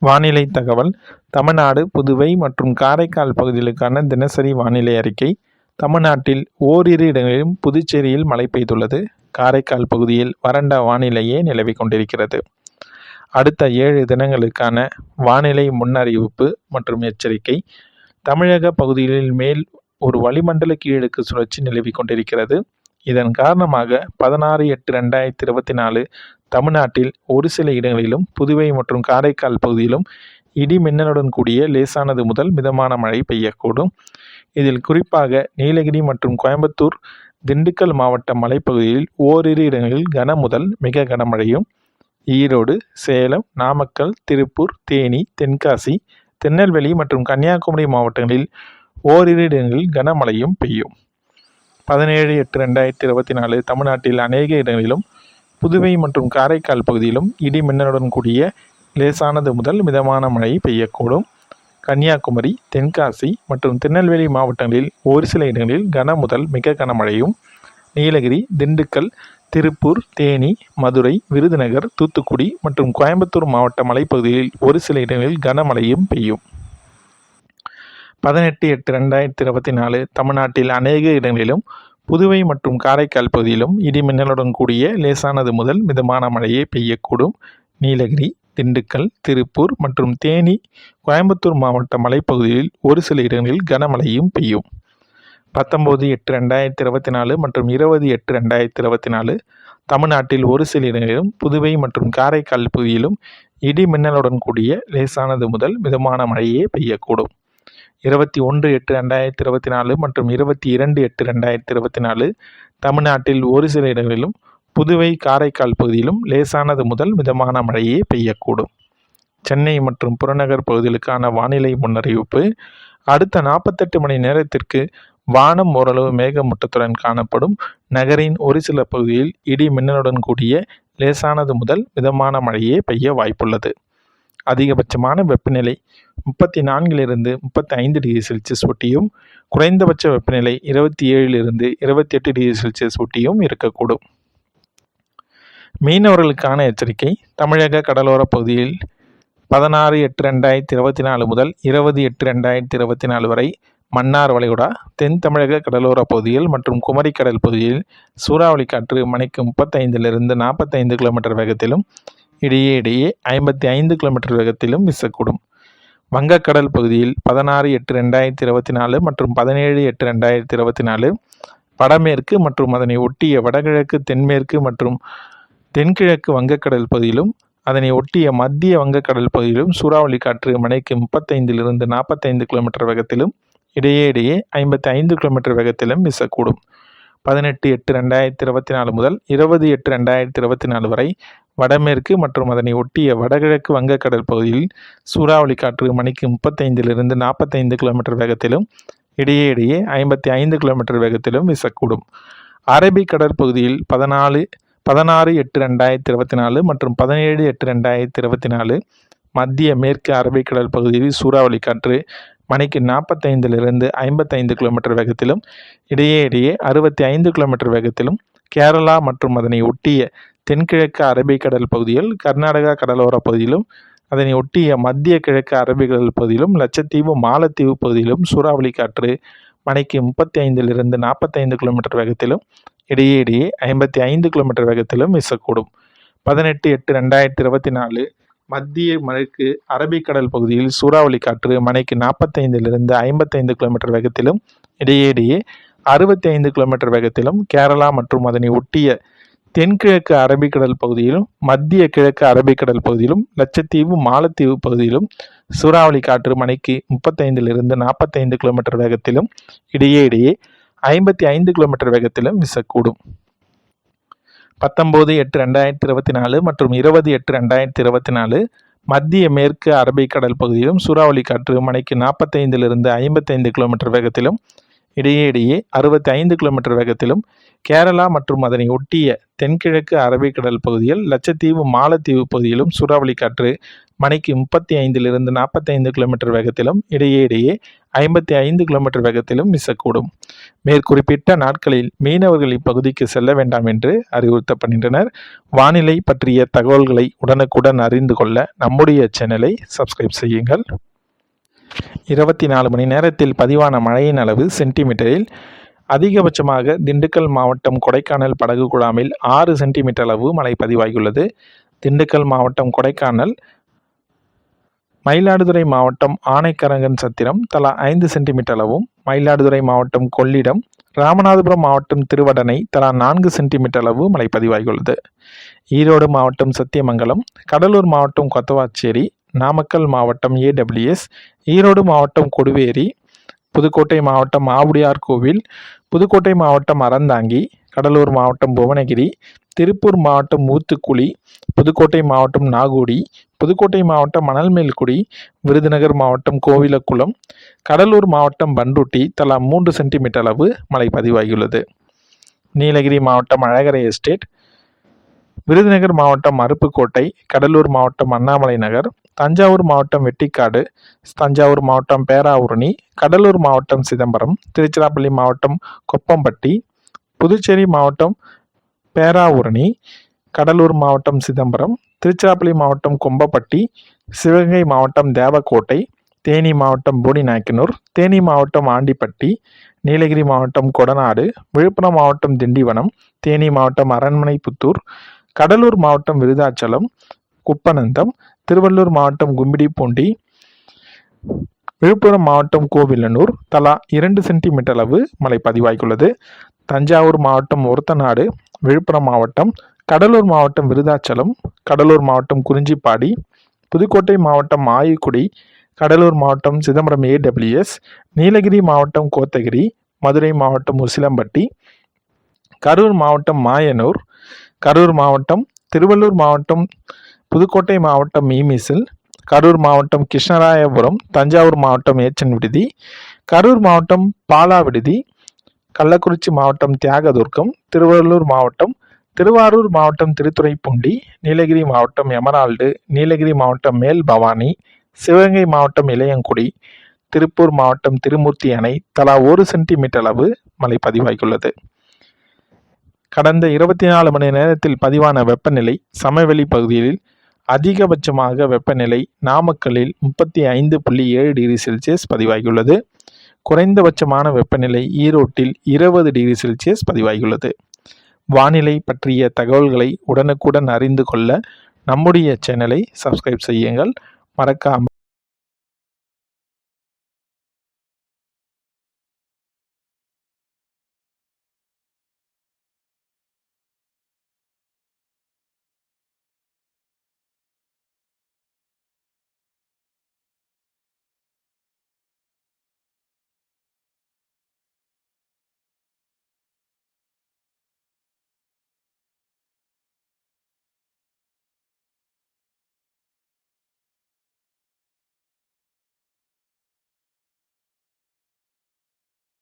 வானிலை தகவல். தமிழ்நாடு, புதுவை மற்றும் காரைக்கால் பகுதிகளுக்கான தினசரி வானிலை அறிக்கை. தமிழ்நாட்டில் ஓரிரு இடங்களிலும் புதுச்சேரியில் மழை பெய்துள்ளது. காரைக்கால் பகுதியில் வறண்ட வானிலையே நிலவிக் கொண்டிருக்கிறது. அடுத்த 7 தினங்களுக்கான வானிலை முன்னறிவிப்பு மற்றும் எச்சரிக்கை. தமிழக பகுதிகளில் மேல் ஒரு வளிமண்டல கீழடுக்கு சுழற்சி நிலவிக் கொண்டிருக்கிறது. இதன் காரணமாக 16/8/2024 தமிழ்நாட்டில் ஒரு சில இடங்களிலும் புதுவை மற்றும் காரைக்கால் பகுதியிலும் இடி மின்னலுடன் கூடிய லேசானது முதல் மிதமான மழை பெய்யக்கூடும். இதில் குறிப்பாக நீலகிரி மற்றும் கோயம்புத்தூர், திண்டுக்கல் மாவட்ட மலைப்பகுதியில் ஓரிரு இடங்களில் கன முதல் மிக கனமழையும், ஈரோடு, சேலம், நாமக்கல், திருப்பூர், தேனி, தென்காசி, திருநெல்வேலி மற்றும் கன்னியாகுமரி மாவட்டங்களில் ஓரிரு இடங்களில் கனமழையும் பெய்யும். 17/8/2024 தமிழ்நாட்டில் அநேக இடங்களிலும் புதுவை மற்றும் காரைக்கால் பகுதியிலும் இடி மின்னலுடன் கூடிய லேசானது முதல் மிதமான மழை பெய்யக்கூடும். கன்னியாகுமரி, தென்காசி மற்றும் திருநெல்வேலி மாவட்டங்களில் ஒரு சில இடங்களில் கன முதல் மிக கனமழையும், நீலகிரி, திண்டுக்கல், திருப்பூர், தேனி, மதுரை, விருதுநகர், தூத்துக்குடி மற்றும் கோயம்புத்தூர் மாவட்ட மலைப்பகுதிகளில் ஒரு சில இடங்களில் கனமழையும் பெய்யும். 18/8/2024 தமிழ்நாட்டில் அநேக இடங்களிலும் புதுவை மற்றும் காரைக்கால் பகுதியிலும் இடி மின்னலுடன் கூடிய லேசானது முதல் மிதமான மழையே பெய்யக்கூடும். நீலகிரி, திண்டுக்கல், திருப்பூர் மற்றும் தேனி, கோயம்புத்தூர் மாவட்ட மலைப்பகுதிகளில் ஒரு சில இடங்களில் கனமழையும் பெய்யும். 19/8/2024 மற்றும் 20/8/2024 தமிழ்நாட்டில் ஒரு சில இடங்களிலும் புதுவை மற்றும் காரைக்கால் பகுதியிலும் இடி மின்னலுடன் கூடிய லேசானது முதல் மிதமான மழையே பெய்யக்கூடும். 21/8/2024 மற்றும் 22/8/2024 தமிழ்நாட்டில் ஒரு சில இடங்களிலும் புதுவை, காரைக்கால் பகுதியிலும் லேசானது முதல் மிதமான மழையே பெய்யக்கூடும். சென்னை மற்றும் புறநகர் பகுதிகளுக்கான வானிலை முன்னறிவிப்பு. அடுத்த 48 மணி நேரத்திற்கு வானம் ஓரளவு மேகமூட்டத்துடன் காணப்படும். நகரின் ஒரு சில பகுதியில் இடி மின்னலுடன் கூடிய லேசானது முதல் மிதமான மழையே பெய்ய வாய்ப்புள்ளது. அதிகபட்சமான வெப்பநிலை 34 - 35 டிகிரி செல்சியஸ் ஒட்டியும், குறைந்தபட்ச வெப்பநிலை 27 - 28 டிகிரி செல்சியஸ் ஒட்டியும் இருக்கக்கூடும். மீனவர்களுக்கான எச்சரிக்கை. தமிழக கடலோர பகுதியில் 16/8/2024 முதல் 20/8/2024 வரை மன்னார் வளைகுடா, தென் தமிழக கடலோர பகுதிகள் மற்றும் குமரிக்கடல் பகுதியில் சூறாவளி காற்று மணிக்கு 35 - 45 கிலோமீட்டர் வேகத்திலும் இடையே 55 கிலோமீட்டர் வேகத்திலும் வீசக்கூடும். வங்கக்கடல் பகுதியில் 16/8/2024 மற்றும் 17/8/2024 வடமேற்கு மற்றும் அதனை ஒட்டிய வடகிழக்கு, தென்மேற்கு மற்றும் தென்கிழக்கு வங்கக்கடல் பகுதியிலும் அதனை ஒட்டிய மத்திய வங்கக்கடல் பகுதியிலும் சூறாவளி காற்று மணிக்கு 35 - 45 கிலோமீட்டர் வேகத்திலும் இடையே 55 கிலோமீட்டர் வேகத்திலும் வீசக்கூடும். 18/8/2024 முதல் 20/8/2024 வரை வடமேற்கு மற்றும் அதனை ஒட்டிய வடகிழக்கு வங்கக்கடல் பகுதியில் சூறாவளி காற்று மணிக்கு 35 - 45 கிலோமீட்டர் வேகத்திலும் இடையே 55 கிலோமீட்டர் வேகத்திலும் வீசக்கூடும். அரபிக்கடல் பகுதியில் 16/8/2024 மற்றும் 17/8/2024 மத்திய மேற்கு அரபிக்கடல் பகுதியில் சூறாவளி காற்று மணிக்கு 45 - 55 கிலோமீட்டர் வேகத்திலும் இடையே 65 கிலோமீட்டர் வேகத்திலும் கேரளா மற்றும் அதனை ஒட்டிய தென்கிழக்கு அரபிக்கடல் பகுதியில், கர்நாடகா கடலோர பகுதியிலும் அதனை ஒட்டிய மத்திய கிழக்கு அரபிக்கடல் பகுதியிலும், லட்சத்தீவு, மாலத்தீவு பகுதியிலும் சூறாவளி காற்று மணிக்கு 35 - 45 கிலோமீட்டர் வேகத்திலும் இடையே 55 கிலோமீட்டர் வேகத்திலும் வீசக்கூடும். 18/8/2024 மத்திய மேற்கு அரபிக்கடல் பகுதியில் சூறாவளி காற்று மணிக்கு 45 - 55 கிலோமீட்டர் வேகத்திலும் இடையே 65 கிலோமீட்டர் வேகத்திலும் கேரளா மற்றும் அதனை ஒட்டிய தென்கிழக்கு அரபிக்கடல் பகுதியிலும், மத்திய கிழக்கு அரபிக்கடல் பகுதியிலும், லட்சத்தீவு, மாலத்தீவு பகுதியிலும் சூறாவளி காற்று மணிக்கு 35 - 45 கிலோமீட்டர் வேகத்திலும் இடையே 55 கிலோமீட்டர் வேகத்திலும் வீசக்கூடும். 19/8/2024 மற்றும் 20/8/2024 மத்திய மேற்கு அரபிக்கடல் பகுதியிலும் சூறாவளி காற்று மணிக்கு 45 - 55 கிலோமீட்டர் வேகத்திலும் இடையே 65 கிலோமீட்டர் வேகத்திலும் கேரளா மற்றும் அதனை ஒட்டிய தென்கிழக்கு அரபிக்கடல் பகுதியில், லட்சத்தீவு, மாலத்தீவு பகுதியிலும் சூறாவளி காற்று மணிக்கு 35லிருந்து 45 கிலோமீட்டர் வேகத்திலும் இடையே 55 கிலோமீட்டர் வேகத்திலும் வீசக்கூடும். மேற்குறிப்பிட்ட நாட்களில் மீனவர்கள் இப்பகுதிக்கு செல்ல வேண்டாம் என்று அறிவுறுத்தப்படுகின்றனர். வானிலை பற்றிய தகவல்களை உடனுக்குடன் அறிந்து கொள்ள நம்முடைய சேனலை சப்ஸ்கிரைப் செய்யுங்கள். 24 மணி நேரத்தில் பதிவான மழையின் அளவு சென்டிமீட்டரில் அதிகபட்சமாக திண்டுக்கல் மாவட்டம் கொடைக்கானல் படகு குழாமில் 6 சென்டிமீட்டர் அளவு மழை பதிவாகியுள்ளது. திண்டுக்கல் மாவட்டம் கொடைக்கானல், மயிலாடுதுறை மாவட்டம் ஆனைக்கரங்கன் சத்திரம் தலா 5 சென்டிமீட்டர் அளவும், மயிலாடுதுறை மாவட்டம் கொள்ளிடம், ராமநாதபுரம் மாவட்டம் திருவடனை தலா 4 சென்டிமீட்டர் அளவு மழை பதிவாகியுள்ளது. ஈரோடு மாவட்டம் சத்தியமங்கலம், கடலூர் மாவட்டம் கொத்தவாச்சேரி, நாமக்கல் மாவட்டம் AWS, ஈரோடு மாவட்டம் கொடுவேரி, புதுக்கோட்டை மாவட்டம் ஆவுடையார் கோவில், புதுக்கோட்டை மாவட்டம் அறந்தாங்கி, கடலூர் மாவட்டம் புவனகிரி, திருப்பூர் மாவட்டம் ஊத்துக்குளி, புதுக்கோட்டை மாவட்டம் நாகூடி, புதுக்கோட்டை மாவட்டம் மணல்மேல்குடி, விருதுநகர் மாவட்டம் கோவிலக்குளம், கடலூர் மாவட்டம் பண்ருட்டி தலா 3 சென்டிமீட்டர் அளவு மழை பதிவாகியுள்ளது. நீலகிரி மாவட்டம் அழகரை எஸ்டேட், விருதுநகர் மாவட்டம் அருப்புக்கோட்டை, கடலூர் மாவட்டம் அண்ணாமலை நகர், தஞ்சாவூர் மாவட்டம் வெட்டிக்காடு, தஞ்சாவூர் மாவட்டம் பேராவூரணி, கடலூர் மாவட்டம் சிதம்பரம், திருச்சிராப்பள்ளி மாவட்டம் கொப்பம்பட்டி, புதுச்சேரி மாவட்டம் பேராவூரணி, கடலூர் மாவட்டம் சிதம்பரம், திருச்சிராப்பள்ளி மாவட்டம் கொம்பப்பட்டி, சிவகங்கை மாவட்டம் தேவக்கோட்டை, தேனி மாவட்டம் போடிநாயக்கனூர், தேனி மாவட்டம் ஆண்டிப்பட்டி, நீலகிரி மாவட்டம் கொடநாடு, விழுப்புரம் மாவட்டம் திண்டிவனம், தேனி மாவட்டம் அரண்மனைப்புத்தூர், கடலூர் மாவட்டம் விருதாச்சலம், குப்பநந்தம், திருவள்ளூர் மாவட்டம் கும்மிடிப்பூண்டி, விழுப்புரம் மாவட்டம் கோவிலனூர் தலா 2 சென்டிமீட்டர் அளவு மழை பதிவாகியுள்ளது. தஞ்சாவூர் மாவட்டம் ஒரத்தநாடு, விழுப்புரம் மாவட்டம், கடலூர் மாவட்டம் விருதாச்சலம், கடலூர் மாவட்டம் குறிஞ்சிப்பாடி, புதுக்கோட்டை மாவட்டம் ஆயிக்குடி, கடலூர் மாவட்டம் சிதம்பரம் AWS, நீலகிரி மாவட்டம் கோத்தகிரி, மதுரை மாவட்டம் உசிலம்பட்டி, கரூர் மாவட்டம் மாயனூர், கரூர் மாவட்டம், திருவள்ளூர் மாவட்டம், புதுக்கோட்டை மாவட்டம் மீமிசில், கரூர் மாவட்டம் கிருஷ்ணராயபுரம், தஞ்சாவூர் மாவட்டம் ஏச்சன் விடுதி, கரூர் மாவட்டம் பாலா விடுதி, கள்ளக்குறிச்சி மாவட்டம் தியாகதுர்கம், திருவள்ளூர் மாவட்டம், திருவாரூர் மாவட்டம் திருத்துறைப்பூண்டி, நீலகிரி மாவட்டம் எமரால்டு, நீலகிரி மாவட்டம் மேல் பவானி, சிவகங்கை மாவட்டம் இளையங்குடி, திருப்பூர் மாவட்டம் திருமூர்த்தி அணை தலா 1 சென்டிமீட்டர் அளவு மழை பதிவாகியுள்ளது. கடந்த 24 மணி நேரத்தில் பதிவான வெப்பநிலை சமவெளி பகுதிகளில் அதிகபட்சமாக வெப்பநிலை நாமக்கல்லில் 35.7 டிகிரி செல்சியஸ் பதிவாகியுள்ளது. குறைந்தபட்சமான வெப்பநிலை ஈரோட்டில் 20 டிகிரி செல்சியஸ் பதிவாகியுள்ளது. வானிலை பற்றிய தகவல்களை உடனுக்குடன் அறிந்து கொள்ள நம்முடைய சேனலை சப்ஸ்கிரைப் செய்யுங்கள். மறக்காமல்